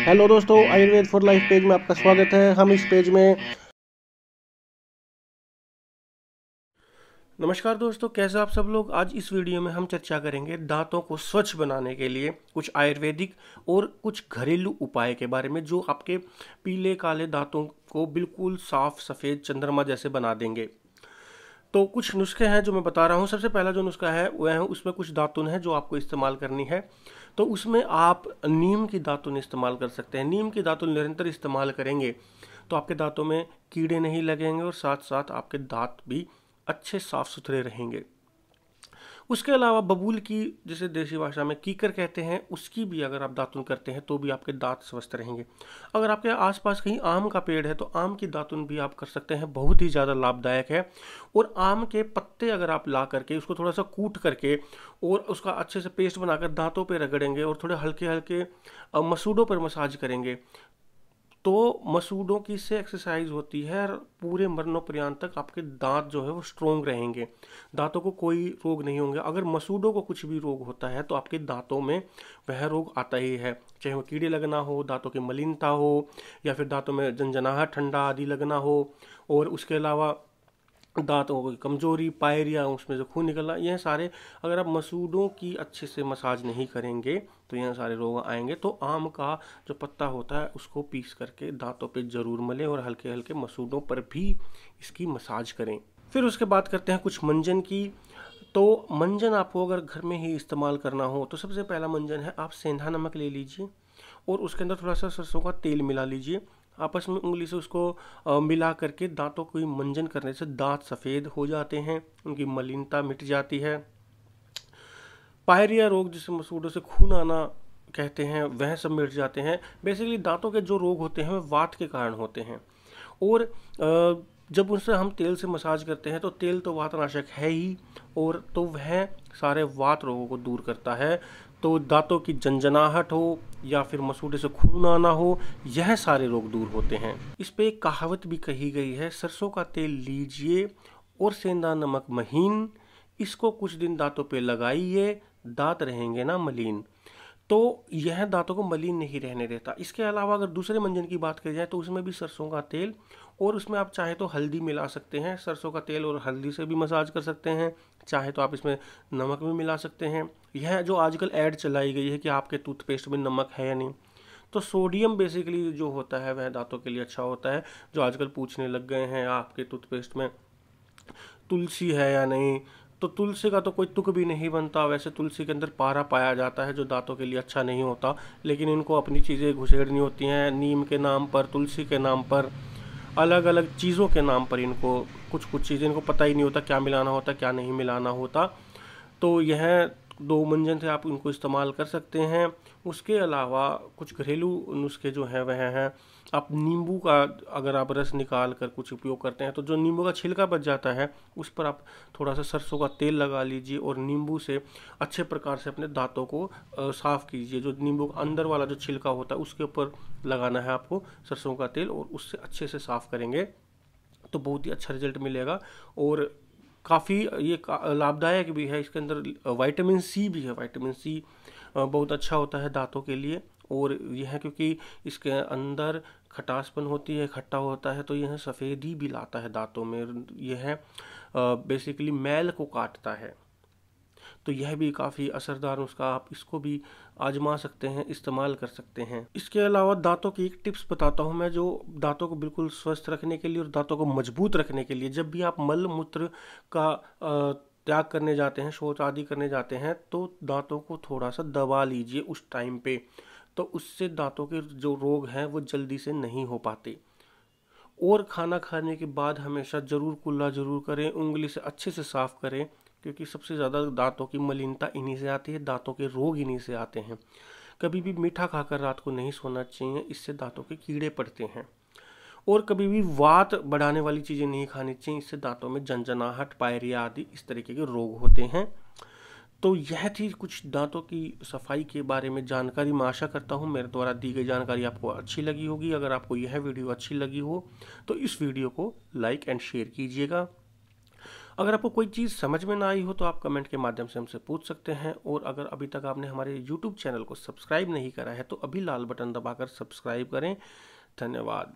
Hello दोस्तों, Ayurveda for life page में आपका स्वागत है। हम इस पेज में नमस्कार दोस्तों, कैसे आप सब लोग। आज इस वीडियो में हम चर्चा करेंगे दांतों को स्वच्छ बनाने के लिए कुछ आयुर्वेदिक और कुछ घरेलू उपाय के बारे में, जो आपके पीले काले दांतों को बिल्कुल साफ सफ़ेद चंद्रमा जैसे बना देंगे। तो कुछ नुस्खे हैं जो मैं बता रहा हूँ। सबसे पहला जो नुस्खा है वह है, उसमें कुछ दातुन है जो आपको इस्तेमाल करनी है। तो उसमें आप नीम की दातुन इस्तेमाल कर सकते हैं। नीम की दातुन निरंतर इस्तेमाल करेंगे तो आपके दांतों में कीड़े नहीं लगेंगे और साथ साथ आपके दांत भी अच्छे साफ सुथरे रहेंगे। उसके अलावा बबूल की, जिसे देसी भाषा में कीकर कहते हैं, उसकी भी अगर आप दातुन करते हैं तो भी आपके दांत स्वस्थ रहेंगे। अगर आपके आसपास कहीं आम का पेड़ है तो आम की दातुन भी आप कर सकते हैं, बहुत ही ज़्यादा लाभदायक है। और आम के पत्ते अगर आप ला करके उसको थोड़ा सा कूट करके और उसका अच्छे से पेस्ट बनाकर दांतों पे रगड़ेंगे और थोड़े हल्के हल्के मसूड़ों पर मसाज करेंगे तो मसूड़ों की से एक्सरसाइज होती है और पूरे मरणोपर्यंत तक आपके दांत जो है वो स्ट्रोंग रहेंगे, दांतों को कोई रोग नहीं होंगे। अगर मसूड़ों को कुछ भी रोग होता है तो आपके दांतों में वह रोग आता ही है, चाहे वो कीड़े लगना हो, दांतों की मलिनता हो, या फिर दांतों में झंझनाहट ठंडा आदि लगना हो, और उसके अलावा दांतों की कमजोरी, पायरिया, उसमें जो खून निकलना, यह सारे अगर आप मसूड़ों की अच्छे से मसाज नहीं करेंगे तो यह सारे रोग आएंगे। तो आम का जो पत्ता होता है उसको पीस करके दांतों पे जरूर मलें और हल्के हल्के मसूड़ों पर भी इसकी मसाज करें। फिर उसके बाद करते हैं कुछ मंजन की। तो मंजन आपको अगर घर में ही इस्तेमाल करना हो तो सबसे पहला मंजन है, आप सेंधा नमक ले लीजिए और उसके अंदर थोड़ा सा सरसों का तेल मिला लीजिए। आपस में उंगली से उसको मिला करके दांतों को मंजन करने से दांत सफ़ेद हो जाते हैं, उनकी मलिनता मिट जाती है। पायरिया रोग, जिसे मसूड़ों से खून आना कहते हैं, वह सब मिट जाते हैं। बेसिकली दांतों के जो रोग होते हैं वह वात के कारण होते हैं, और जब उनसे हम तेल से मसाज करते हैं तो तेल तो वातनाशक है ही, और तो वह सारे वात रोगों को दूर करता है। तो दांतों की झंझनाहट हो या फिर मसूड़े से खून आना हो, यह सारे रोग दूर होते हैं। इस पे एक कहावत भी कही गई है, सरसों का तेल लीजिए और सेंधा नमक महीन, इसको कुछ दिन दांतों पे लगाइए, दांत रहेंगे ना मलिन। तो यह दांतों को मलिन नहीं रहने देता। इसके अलावा अगर दूसरे मंजन की बात की जाए तो उसमें भी सरसों का तेल, और उसमें आप चाहे तो हल्दी मिला सकते हैं। सरसों का तेल और हल्दी से भी मसाज कर सकते हैं, चाहे तो आप इसमें नमक भी मिला सकते हैं। यह जो आजकल ऐड चलाई गई है कि आपके टूथपेस्ट में नमक है या नहीं, तो सोडियम बेसिकली जो होता है वह दांतों के लिए अच्छा होता है। जो आजकल पूछने लग गए हैं आपके टूथपेस्ट में तुलसी है या नहीं, तो तुलसी का तो कोई तुक भी नहीं बनता। वैसे तुलसी के अंदर पारा पाया जाता है जो दांतों के लिए अच्छा नहीं होता, लेकिन इनको अपनी चीज़ें घुसेड़नी होती हैं। नीम के नाम पर, तुलसी के नाम पर, अलग अलग चीज़ों के नाम पर इनको कुछ कुछ चीज़ें इनको पता ही नहीं होता क्या मिलाना होता क्या नहीं मिलाना होता। तो यह दो मंजन से आप इनको इस्तेमाल कर सकते हैं। उसके अलावा कुछ घरेलू नुस्खे जो हैं वह हैं, आप नींबू का अगर आप रस निकाल कर कुछ उपयोग करते हैं तो जो नींबू का छिलका बच जाता है उस पर आप थोड़ा सा सरसों का तेल लगा लीजिए और नींबू से अच्छे प्रकार से अपने दांतों को साफ कीजिए। जो नींबू का अंदर वाला जो छिलका होता है उसके ऊपर लगाना है आपको सरसों का तेल, और उससे अच्छे से साफ करेंगे तो बहुत ही अच्छा रिजल्ट मिलेगा। और काफ़ी ये लाभदायक भी है। इसके अंदर विटामिन सी भी है। विटामिन सी बहुत अच्छा होता है दांतों के लिए, और यह क्योंकि इसके अंदर खटासपन होती है, खट्टा होता है, तो यह सफ़ेदी भी लाता है दांतों में। यह बेसिकली मैल को काटता है, तो यह भी काफ़ी असरदार नुस्खा, आप इसको भी आजमा सकते हैं, इस्तेमाल कर सकते हैं। इसके अलावा दांतों की एक टिप्स बताता हूँ मैं, जो दांतों को बिल्कुल स्वस्थ रखने के लिए और दांतों को मजबूत रखने के लिए। जब भी आप मल मूत्र का त्याग करने जाते हैं, शौच आदि करने जाते हैं, तो दांतों को थोड़ा सा दबा लीजिए उस टाइम पे, तो उससे दांतों के जो रोग हैं वो जल्दी से नहीं हो पाते। और खाना खाने के बाद हमेशा ज़रूर कुल्ला ज़रूर करें, उंगली से अच्छे से साफ़ करें, क्योंकि सबसे ज़्यादा दांतों की मलिनता इन्हीं से आती है, दांतों के रोग इन्हीं से आते हैं। कभी भी मीठा खाकर रात को नहीं सोना चाहिए, इससे दांतों के कीड़े पड़ते हैं। और कभी भी वात बढ़ाने वाली चीज़ें नहीं खानी चाहिए, इससे दांतों में झंझनाहट, पायरिया आदि इस तरीके के रोग होते हैं। तो यह थी कुछ दांतों की सफाई के बारे में जानकारी। मैं आशा करता हूँ मेरे द्वारा दी गई जानकारी आपको अच्छी लगी होगी। अगर आपको यह वीडियो अच्छी लगी हो तो इस वीडियो को लाइक एंड शेयर कीजिएगा। अगर आपको कोई चीज़ समझ में ना आई हो तो आप कमेंट के माध्यम से हमसे पूछ सकते हैं। और अगर अभी तक आपने हमारे यूट्यूब चैनल को सब्सक्राइब नहीं करा है तो अभी लाल बटन दबाकर सब्सक्राइब करें। धन्यवाद।